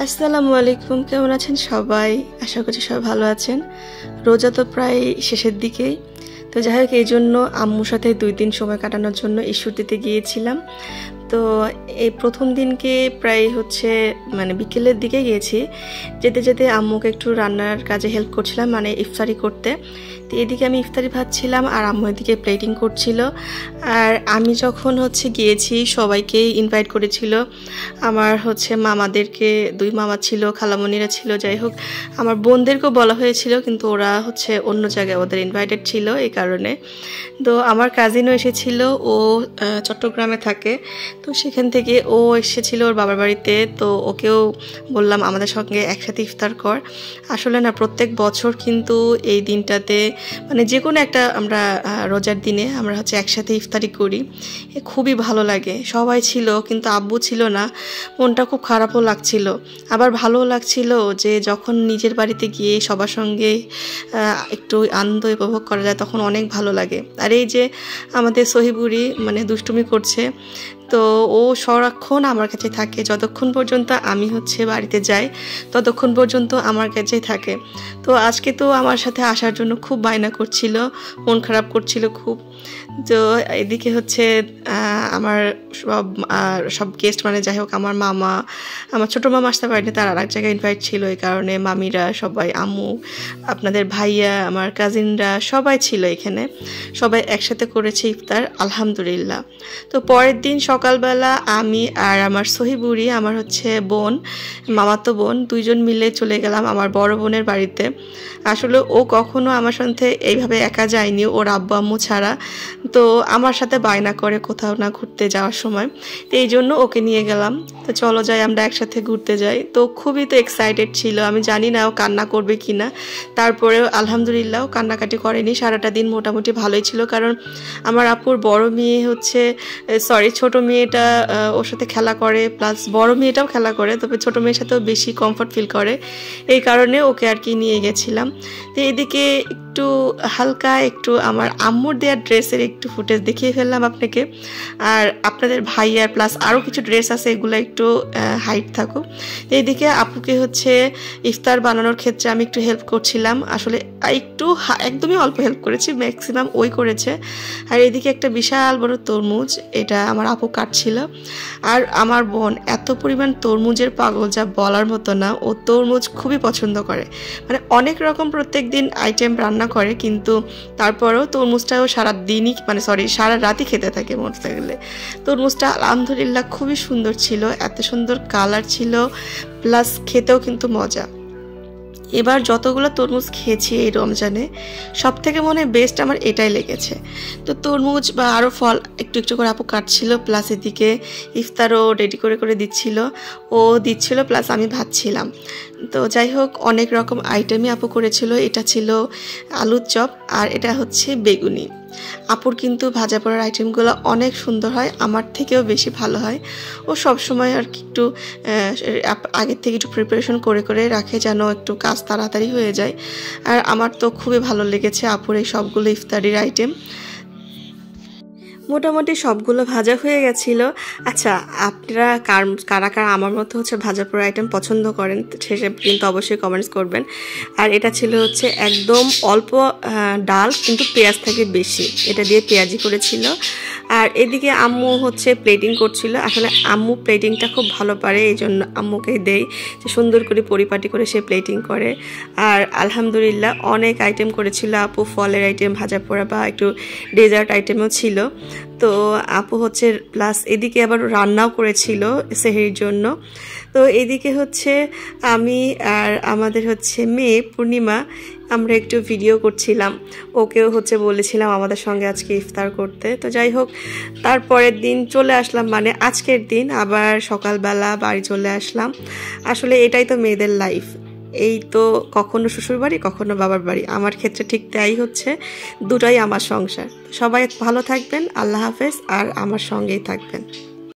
আসসালামু আলাইকুম, কেমন আছেন সবাই? আশা করছি সবাই ভালো আছেন। রোজা তো প্রায় শেষের দিকেই, তো যাই হোক এই জন্য আম্মুর সাথে 2 দিন সময় কাটানোর জন্য ইস্যুর দিতে গিয়েছিলাম। তো এই প্রথম দিনকে প্রায় বিকেলের দিকে গিয়েছি। যেতে যেতে আম্মুকে একটু রান্নার কাজে হেল্প করছিলাম, মানে ইফতারি করতে। তো এদিকে আমি ইফতারি ভাজছিলাম আর আম্মু এদিকে প্লেটিং করছিল। আর আমি যখন গিয়েছি সবাইকে ইনভাইট করেছিল। আমার মামাদেরকে 2 মামা ছিল, খালামণিরা ছিল, যাই হোক আমার বোনদেরকেও বলা হয়েছিল, কিন্তু ওরা অন্য জায়গায় ওদের ইনভাইটেড ছিল এই কারণে। তো আমার কাজিনও এসেছিল, ও চট্টগ্রামে থাকে। তো সেখান থেকে ও এসেছিল ওর বাবার বাড়িতে। তো ওকেও বললাম আমাদের সঙ্গে একসাথে ইফতার কর। আসলে না, প্রত্যেক বছর কিন্তু এই দিনটাতে যে কোনো একটা আমরা রোজার দিনে আমরা একসাথে ইফতারি করি, খুবই ভালো লাগে। সবাই ছিল কিন্তু আব্বু ছিল না, মনটা খুব খারাপও লাগছিল, আবার ভালোও লাগছিল যে যখন নিজের বাড়িতে গিয়ে সবার সঙ্গে একটু আনন্দ উপভোগ করা যায় তখন অনেক ভালো লাগে। আর এই যে আমাদের সহিবুড়ি দুষ্টুমি করছে, তো ও সারাক্ষণ আমার কাছে থাকে। যতক্ষণ পর্যন্ত আমি বাড়িতে যাই ততক্ষণ পর্যন্ত আমার কাছেই থাকে। তো আজকে তো আমার সাথে আসার জন্য খুব বায়না করছিল, মন খারাপ করছিল খুব। তো এদিকে আমার সব গেস্ট যাই হোক আমার মামা, আমার ছোটো মামা আসতে পারেনি, তার আর এক জায়গায় ইনভাইট ছিল, এই কারণে মামিরা সবাই, আম্মু, আপনাদের ভাইয়া, আমার কাজিনরা সবাই ছিল এখানে। সবাই একসাথে করেছে ইফতার, আলহামদুলিল্লাহ। তো পরের দিন সকালবেলা আমি আর আমার সহিবুড়ি, আমার বোন, মামাতো বোন, 2 জন মিলে চলে গেলাম আমার বড় বোনের বাড়িতে। আসলে ও কখনো আমার সাথে এইভাবে একা যায়নি, ওর আব্বু আম্মু ছাড়া। তো আমার সাথে বায়না করে কোথাও না ঘুরতে যাওয়ার সময়, তো এই জন্য ওকে নিয়ে গেলাম। তো চলো যাই, আমরা একসাথে ঘুরতে যাই। তো খুবই তো এক্সাইটেড ছিল, আমি জানি না ও কান্না করবে কি না। তারপরেও আলহামদুলিল্লাহ ও কান্নাকাটি করেনি, সারাটা দিন মোটামুটি ভালোই ছিল। কারণ আমার আপুর বড় মেয়ে ছোট মেয়েটা ওর সাথে খেলা করে, প্লাস বড় মেয়েটাও খেলা করে, তবে ছোট মেয়ের সাথেও বেশি কমফর্ট ফিল করে, এই কারণে ওকে আর কি নিয়ে গেছিলাম। তো এদিকে একটু হালকা একটু আমার আম্মুর দেওয়ার ড্রেসের একটু ফুটেজ দেখিয়ে ফেললাম আপনাকে। আর আপনাদের ভাইয়ার প্লাস আরও কিছু ড্রেস আছে, এগুলো একটু হাইট থাকুক। তো এইদিকে আপুকে ইফতার বানানোর ক্ষেত্রে আমি একটু হেল্প করছিলাম। আসলে একটু একদমই অল্প হেল্প করেছি, ম্যাক্সিমাম ওই করেছে। আর এদিকে একটা বিশাল বড় তরমুজ, এটা আমার আপু কাটছিল। আর আমার বোন এত পরিমাণ তরমুজের পাগল যা বলার মতো না। ও তরমুজ খুবই পছন্দ করে, অনেক রকম প্রত্যেক দিন আইটেম রান্না করে, কিন্তু তারপরেও তরমুজটাও সারা রাতই খেতে থাকে বলতে গেলে। তরমুজটা আলহামদুলিল্লাহ খুবই সুন্দর ছিল, এত সুন্দর কালার ছিল, প্লাস খেতেও কিন্তু মজা। এবার যতগুলো তরমুজ খেয়েছি এই রমজানে, সব থেকে বেস্ট আমার এটাই লেগেছে। তো তরমুজ বা আরও ফল একটু একটু করে আপু কাটছিল, প্লাস এদিকে ইফতারও রেডি করে দিচ্ছিল, প্লাস আমি ভাজছিলাম। তো যাই হোক অনেক রকম আইটেমই আপু করেছিল। এটা ছিল আলুর চপ, আর এটা বেগুনি। আপুর কিন্তু ভাজা পোড়ার আইটেমগুলো অনেক সুন্দর হয়, আমার থেকেও বেশি ভালো হয়। ও সবসময় আর কি একটু আগের থেকে একটু প্রিপারেশন করে রাখে, যেন একটু কাজ তাড়াতাড়ি হয়ে যায়। আর আমার তো খুবই ভালো লেগেছে আপুর এই সবগুলো ইফতারির আইটেম। মোটামুটি সবগুলো ভাজা হয়ে গেছিল। আচ্ছা, আপনারা কারা আমার মতো ভাজা পোড়া আইটেম পছন্দ করেন সেসব কিন্তু অবশ্যই কমেন্টস করবেন। আর এটা ছিল একদম অল্প ডাল, কিন্তু পেঁয়াজ থেকে বেশি, এটা দিয়ে পেঁয়াজি করেছিল। আর এদিকে আম্মু প্লেটিং করছিল। আসলে আম্মু প্লেটিংটা খুব ভালো পারে, এই জন্য আম্মুকে দেই যে সুন্দর করে পরিপাটি করে সে প্লেটিং করে। আর আলহামদুলিল্লাহ অনেক আইটেম করেছিল আপু, ফলের আইটেম, ভাজা পোড়া বা একটু ডেজার্ট আইটেমও ছিল। তো আপু প্লাস এদিকে আবার রান্নাও করেছিল সেহরির জন্য। তো এদিকে আমি আর আমাদের মেয়ে পূর্ণিমা, আমরা একটু ভিডিও করছিলাম, ওকেও বলেছিলাম আমাদের সঙ্গে আজকে ইফতার করতে। তো যাই হোক তারপরের দিন চলে আসলাম, আজকের দিন আবার সকালবেলা বাড়ি চলে আসলাম। আসলে এটাই তো মেয়েদের লাইফ, এই তো কখনো শ্বশুর বাড়ি কখনো বাবার বাড়ি। আমার ক্ষেত্রে ঠিক তাই দুটাই আমার সংসার। সবাই ভালো থাকবেন, আল্লাহ হাফেজ, আর আমার সঙ্গেই থাকবেন।